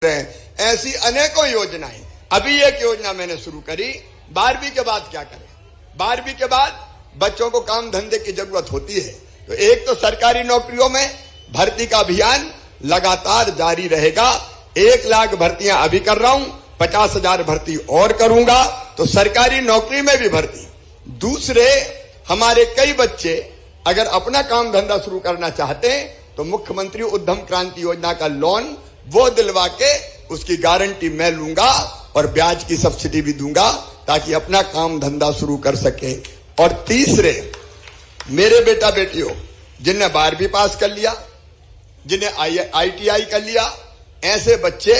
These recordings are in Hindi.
ऐसी अनेकों योजनाएं। अभी एक योजना मैंने शुरू करी, 12वीं के बाद क्या करें। 12वीं के बाद बच्चों को काम धंधे की जरूरत होती है, तो एक तो सरकारी नौकरियों में भर्ती का अभियान लगातार जारी रहेगा। 1 लाख भर्तियां अभी कर रहा हूं, 50,000 भर्ती और करूंगा, तो सरकारी नौकरी में भी भर्ती। दूसरे, हमारे कई बच्चे अगर अपना काम धंधा शुरू करना चाहते हैं तो मुख्यमंत्री उद्यम क्रांति योजना का लोन वो दिलवा के उसकी गारंटी मैं लूंगा और ब्याज की सब्सिडी भी दूंगा ताकि अपना काम धंधा शुरू कर सके। और तीसरे, मेरे बेटा बेटियों जिन्हें 12वीं पास कर लिया, जिन्हें ITI कर लिया, ऐसे बच्चे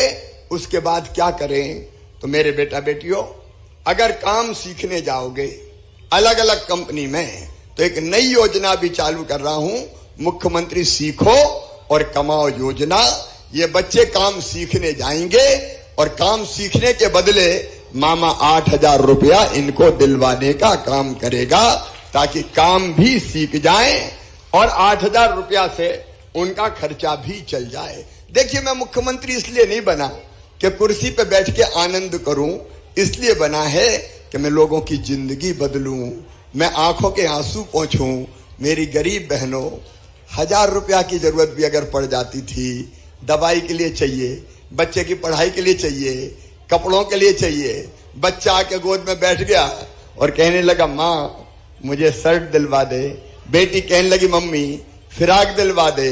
उसके बाद क्या करें। तो मेरे बेटा बेटियों, अगर काम सीखने जाओगे अलग अलग कंपनी में, तो एक नई योजना भी चालू कर रहा हूं, मुख्यमंत्री सीखो और कमाओ योजना। ये बच्चे काम सीखने जाएंगे और काम सीखने के बदले मामा 8,000 रुपया इनको दिलवाने का काम करेगा ताकि काम भी सीख जाए और 8,000 रुपया से उनका खर्चा भी चल जाए। देखिए, मैं मुख्यमंत्री इसलिए नहीं बना कि कुर्सी पे बैठ के आनंद करूं, इसलिए बना है कि मैं लोगों की जिंदगी बदलूं, मैं आंखों के आंसू पोंछूं। मेरी गरीब बहनों, 1,000 रुपया की जरूरत भी अगर पड़ जाती थी, दवाई के लिए चाहिए, बच्चे की पढ़ाई के लिए चाहिए, कपड़ों के लिए चाहिए, बच्चा आके गोद में बैठ गया और कहने लगा माँ मुझे शर्ट दिलवा दे, बेटी कहने लगी मम्मी फिराक दिलवा दे,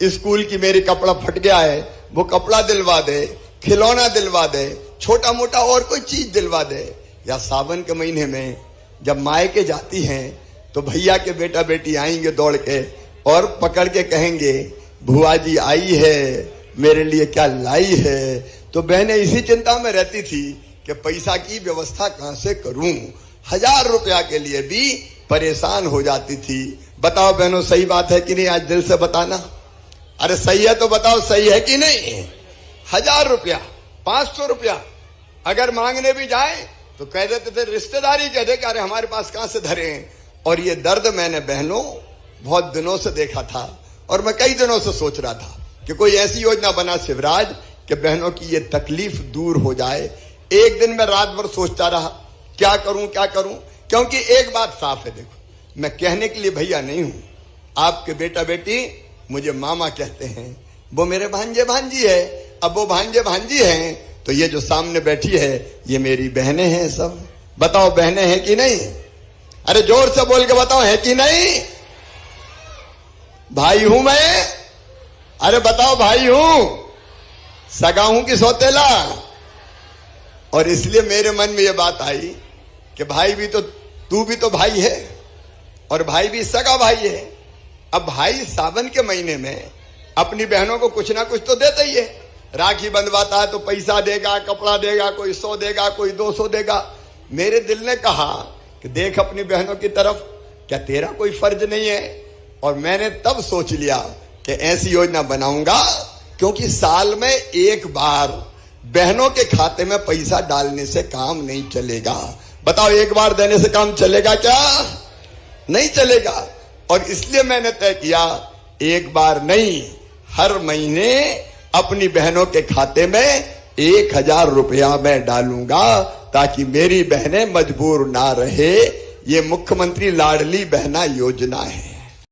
स्कूल की मेरी कपड़ा फट गया है वो कपड़ा दिलवा दे, खिलौना दिलवा दे, छोटा मोटा और कोई चीज दिलवा दे। या सावन के महीने में जब मायके जाती हैं तो भैया के बेटा बेटी आएंगे दौड़ के और पकड़ के कहेंगे भुआ जी आई है, मेरे लिए क्या लाई है। तो बहनें इसी चिंता में रहती थी कि पैसा की व्यवस्था कहां से करूं, 1,000 रुपया के लिए भी परेशान हो जाती थी। बताओ बहनों, सही बात है कि नहीं? आज दिल से बताना, अरे सही है तो बताओ सही है कि नहीं? 1,000 रुपया, 500 रुपया अगर मांगने भी जाए तो कह देते थे, रिश्तेदारी कह दे कि अरे हमारे पास कहां से धरे। और ये दर्द मैंने बहनों बहुत दिनों से देखा था और मैं कई दिनों से सोच रहा था कि कोई ऐसी योजना बना शिवराज कि बहनों की ये तकलीफ दूर हो जाए। एक दिन मैं रात भर सोचता रहा क्या करूं क्या करूं, क्योंकि एक बात साफ है, देखो मैं कहने के लिए भैया नहीं हूं, आपके बेटा बेटी मुझे मामा कहते हैं, वो मेरे भांजे भांजी है। अब वो भांजे भांजी हैं तो ये जो सामने बैठी है ये मेरी बहनें हैं सब। बताओ बहनें हैं कि नहीं? अरे जोर से बोल के बताओ है कि नहीं? भाई हूं मैं, अरे बताओ भाई हूं, सगा हूं कि सौतेला। और इसलिए मेरे मन में ये बात आई कि भाई भी तो, तू भी तो भाई है और भाई भी सगा भाई है। अब भाई सावन के महीने में अपनी बहनों को कुछ ना कुछ तो देता ही है। राखी बंधवाता है तो पैसा देगा, कपड़ा देगा, कोई 100 देगा, कोई 200 देगा। मेरे दिल ने कहा कि देख अपनी बहनों की तरफ, क्या तेरा कोई फर्ज नहीं है? और मैंने तब सोच लिया कि ऐसी योजना बनाऊंगा, क्योंकि साल में एक बार बहनों के खाते में पैसा डालने से काम नहीं चलेगा। बताओ एक बार देने से काम चलेगा क्या? नहीं चलेगा। और इसलिए मैंने तय किया एक बार नहीं, हर महीने अपनी बहनों के खाते में 1,000 रुपया मैं डालूंगा ताकि मेरी बहनें मजबूर ना रहे। ये मुख्यमंत्री लाडली बहना योजना है।